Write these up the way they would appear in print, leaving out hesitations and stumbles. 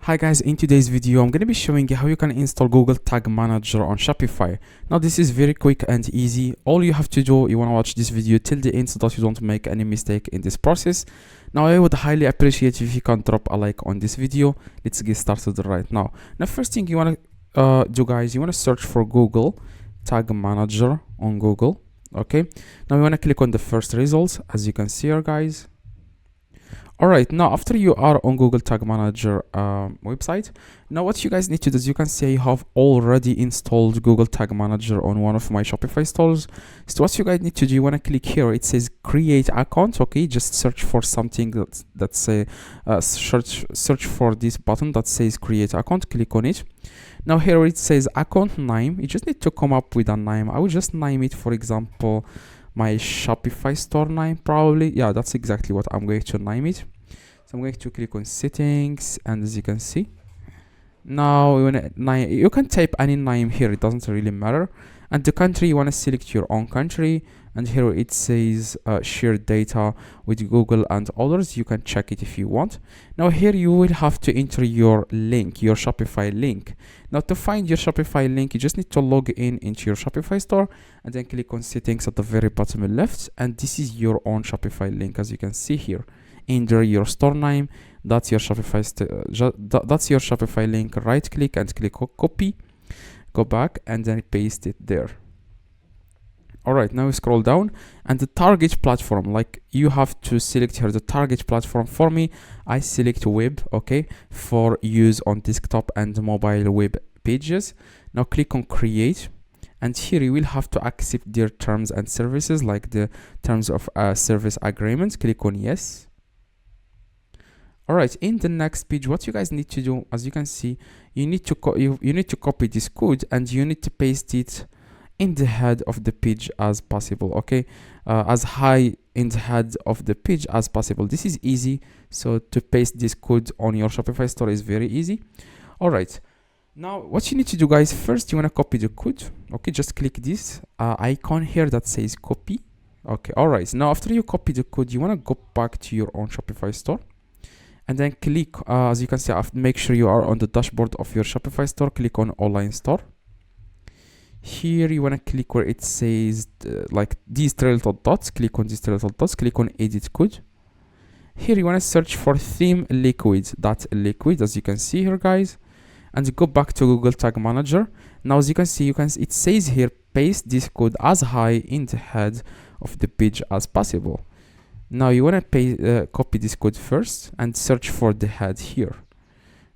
Hi guys, in today's video I'm going to be showing you how you can install Google Tag Manager on Shopify. Now this is very quick and easy. All you have to do, you want to watch this video till the end so that you don't make any mistake in this process. Now I would highly appreciate if you can drop a like on this video. Let's get started right now. Now first thing you want to do guys, you want to search for Google Tag Manager on Google. Okay, now you want to click on the first results as you can see here guys. Alright, now after you are on Google Tag Manager website, now what you guys need to do is you can say you have already installed Google Tag Manager on one of my Shopify stores. So what you guys need to do, you want to click here, it says create account. Okay, just search for something that's search for this button that says create account, click on it. Now here it says account name, you just need to come up with a name. I will just name it, for example, my Shopify store name, probably. Yeah, that's exactly what I'm going to name it. So I'm going to click on settings, and as you can see, now you can type any name here, it doesn't really matter. And the country, you want to select your own country, and here it says share data with Google and others. You can check it if you want. Now here you will have to enter your link, your Shopify link. Now to find your Shopify link, you just need to log in into your Shopify store and then click on settings at the very bottom left, and this is your own Shopify link. As you can see here, enter your store name, that's your Shopify that's your Shopify link. Right click and click copy, go back and then paste it there. Alright, now we scroll down, and the target platform, like you have to select here the target platform. For me, I select web, okay, for use on desktop and mobile web pages. Now click on create, and here you will have to accept their terms and services, like the terms of service agreement. Click on yes. Alright, in the next page, what you guys need to do, as you can see, you need to you need to copy this code and you need to paste it in the head of the page as possible. Okay, as high in the head of the page as possible. This is easy, so to paste this code on your Shopify store is very easy. All right, now what you need to do guys, first you want to copy the code. Okay, just click this icon here that says copy. Okay, all right, now after you copy the code, you want to go back to your own Shopify store and then click, as you can see, make sure you are on the dashboard of your Shopify store. Click on online store. Here you want to click where it says like these three little dots. Click on these three little dots, click on edit code. Here you want to search for theme liquid, that liquid, as you can see here guys, and go back to Google Tag Manager. Now as you can see, it says here paste this code as high in the head of the page as possible. Now you want to copy this code first and search for the head here.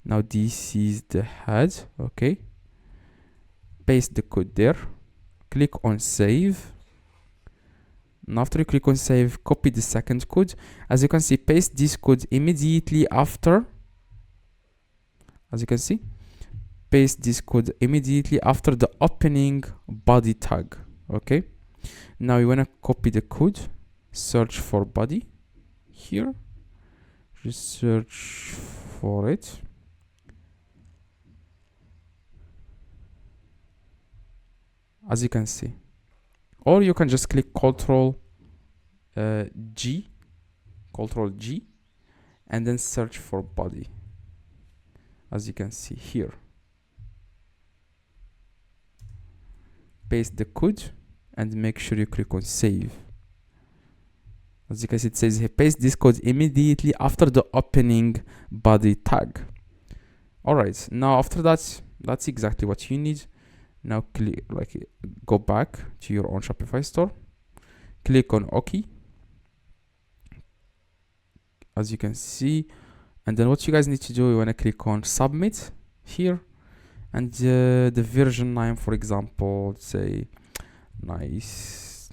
Now this is the head. Okay, paste the code there, click on save. And after you click on save, copy the second code. As you can see, paste this code immediately after, as you can see, paste this code immediately after the opening body tag. Okay, now you want to copy the code, search for body here, just search for it. As you can see, or you can just click Ctrl G, and then search for body, as you can see here. Paste the code and make sure you click on save. As you can see, it says here paste this code immediately after the opening body tag. Alright, now after that, that's exactly what you need. Now go back to your own Shopify store, click on OK, as you can see, and then what you guys need to do, you want to click on submit here, and the version name, for example, say nice.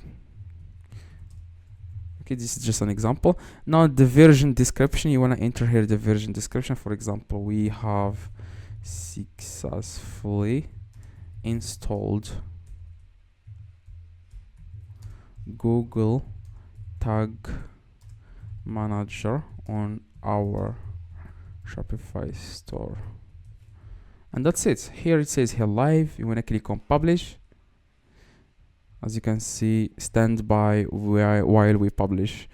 Okay, this is just an example. Now the version description, you want to enter here the version description. For example, we have successfully installed Google Tag Manager on our Shopify store, and that's it. Here it says here live. You want to click on publish. As you can see, stand by while we publish.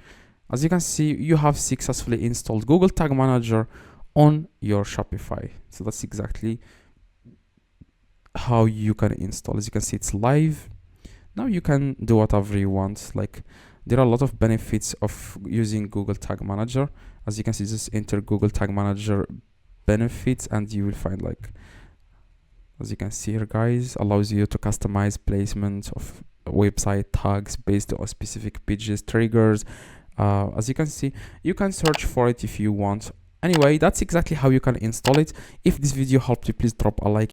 As you can see, you have successfully installed Google Tag Manager on your Shopify. So that's exactly how you can install. As you can see, it's live. Now you can do whatever you want. Like, there are a lot of benefits of using Google Tag Manager. As you can see, just enter Google Tag Manager benefits and you will find, like, as you can see here, guys, allows you to customize placement of website tags based on specific pages, triggers. As you can see, you can search for it if you want. Anyway, that's exactly how you can install it. If this video helped you, please drop a like.